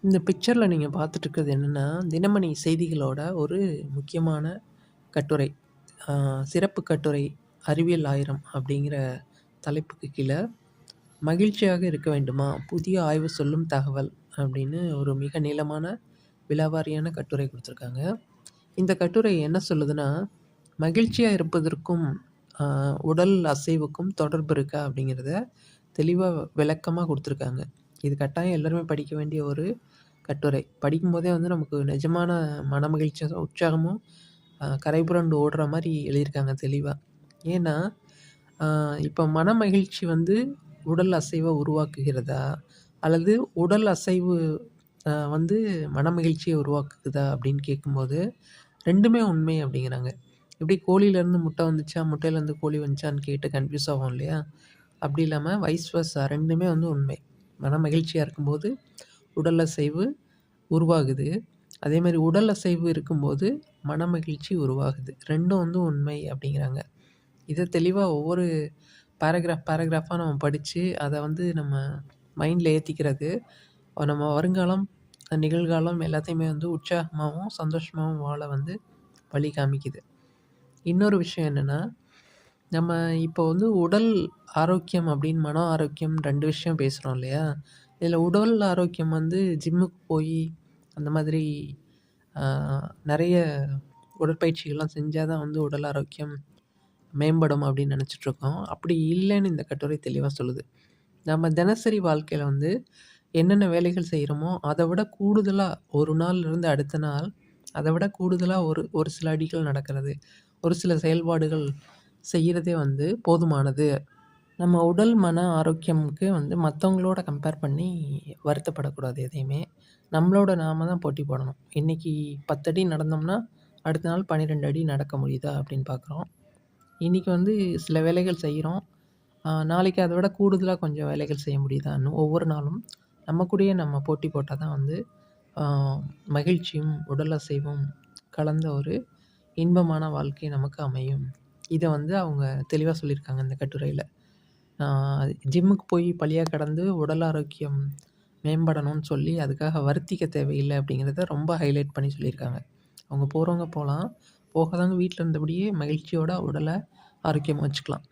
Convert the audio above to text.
இந்த பிக்சர்ல நீங்க பார்த்துட்டு இருக்கிறது என்னன்னா, தினமணி செய்திகளோட ஒரு முக்கியமான கட்டுரை. அ சிறப்பு கட்டுரை "அறிவியல் ஆயிரம்" அப்படிங்கிற தலைப்புக்கு கீழ, "மகிழ்ச்சியாக இருக்க வேண்டுமா? புதிய ஆய்வு சொல்லும் தகவல்" அப்படின்னு ஒரு மிக நீளமான, விலாவாரியான கட்டுரை குடுத்துருக்காங்க. இந்த கட்டுரை என்ன சொல்லுதுன்னா, மகிழ்ச்சியா இருப்பதற்கும், அ உடல் அசைவுக்கும் தொடர்பு இருக்கா? அப்படிங்கிறத தெளிவா விளக்கமா குடுத்துருக்காங்க. இது கட்டாயம் எல்லாருமே படிக்க வேண்டிய ஒரு கட்டுரை. படிக்கும்போதே வந்து நமக்கு நிஜமான மனமகிழ்ச்சியும், உற்சாகமும் கரைபுரண்டு ஓடுற மாரி எழுதியிருக்காங்க தெளிவா. ஏன்னா, அ இப்ப மனமகிழ்ச்சி வந்து உடல் அசைவ உருவாக்குகிறதா? அல்லது உடல் அசைவு வந்து மனமகிழ்ச்சிய உருவாக்குதா? அப்படின்னு கேட்கும்போது, 2மே உண்மை அப்படிங்கிறாங்க. எப்படி கோழியிலேருந்து முட்டை வந்துச்சா? முட்டையிலேருந்து கோழி வந்துச்சான்னு கேட்டு கன்ஃப்யூஸ் ஆவோம் இல்லையா? அப்படி இல்லாம வைஸ் வெர்சா 2மே வந்து உண்மை. மனமகிழ்ச்சியா இருக்கும்போது உடல் அசைவு உருவாகுது. அதேமாரி உடல் அசைவு இருக்கும்போது மனமகிழ்ச்சி உருவாகுது. 2ம் வந்து உண்மை அப்படிங்கிறாங்க. இத தெளிவா ஒவ்வொரு பேராகிராஃபா நம்ம படிச்சு, அத வந்து நம்ம மைண்ட்ல ஏத்திக்கிறது, நம்ம வருங்காலம், நிகழ்காலம் எல்லாத்தையுமே வந்து உற்சாகமாவும், சந்தோஷமாவும் வாழ வந்து வழி காமிக்குது. இன்னொரு விஷயம் என்னன்னா, நம்ம இப்போ வந்து உடல் ஆரோக்கியம் அப்படின்னு மன ஆரோக்கியம் 2 விஷயம் பேசுறோம் இல்லையா? இதில உடல் ஆரோக்கியம் வந்து ஜிம்முக்கு போயி அந்த மாதிரி அ நெறைய உடற்பயிற்சிகள்லாம் செஞ்சா தான் வந்து உடல் ஆரோக்கியம் மேம்படும் அப்படின்னு நெனச்சுட்ருக்கோம். அப்படி இல்லன்னு இந்த கட்டுரை தெளிவா சொல்லுது. நம்ம தினசரி வாழ்க்கையில வந்து என்னென்ன வேலைகள் செய்றோமோ, அத விட கூடுதலா ஒரு நாள்லருந்து அடுத்த நாள், அத விட கூடுதலா ஒரு ஒரு சில அடிகள் நடக்கிறது, ஒரு சில செயல்பாடுகள் செய்றதே வந்து போதுமானது. நம்ம உடல், மன ஆரோக்கியம்க்கு வந்து மத்தவங்களோட கம்பேர் பண்ணி வருத்தப்படக்கூடாது எதையுமே. நம்மளோட நாம தான் போட்டி போடணும். இன்னைக்கு 10 அடி நடந்தோம்னா, அடுத்த நாள் 12 அடி நடக்க முடியுதா அப்படின்னு பார்க்குறோம். இன்னைக்கு வந்து சில வேலைகள் செய்றோம். நாளைக்கு அத விட கூடுதலா கொஞ்சம் வேலைகள் செய்ய முடியுதான்னு ஒவ்வொரு நாளும் நம்ம கூடயே நம்ம போட்டி போட்டா தான் வந்து ஆ மகிழ்ச்சியும், உடல் அசைவும் கலந்த ஒரு இன்பமான வாழ்க்கை நமக்கு அமையும். இத வந்து அவங்க தெளிவா சொல்லியிருக்காங்க இந்த கட்டுரையில. ஆ ஜிம்முக்கு போய் பளியா கடந்து உடல் ஆரோக்கியம் மேம்படணும்னு சொல்லி, அதுக்காக வருத்திக்க தேவையில்ல அப்படிங்கிறத ரொம்ப ஹைலைட் பண்ணி சொல்லியிருக்காங்க. அவங்க போறவங்க போலாம். போகாதவங்க வீட்ல இருந்தபடியே மகிழ்ச்சியோட உடல ஆரோக்கியமா வச்சுக்கலாம்.